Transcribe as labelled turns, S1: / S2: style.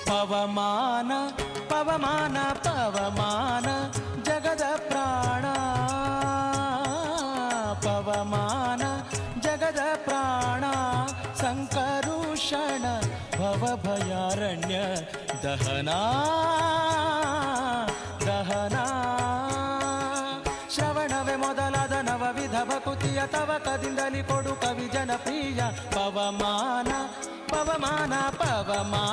S1: ಪವಮಾನ ಪವಮಾನ ಪವಮಾನ ಜಗದ ಪ್ರಾಣ ಪವಮಾನ ಜಗದ ಪ್ರಾಣ ಸಂಕರುಷಣ ಭವಭಯಾರಣ್ಯ ದಹನಾ ದಹನಾ ಶ್ರವಣವೇ ಮೊದಲಾದ ನವವಿಧ ಭಕುತಿಯ ತವಕದಿಂದಲಿ ಕೊಡು ಕವಿ ಜನಪ್ರಿಯ ಪವಮಾನ ಪವಮಾನ ಪವಮಾನ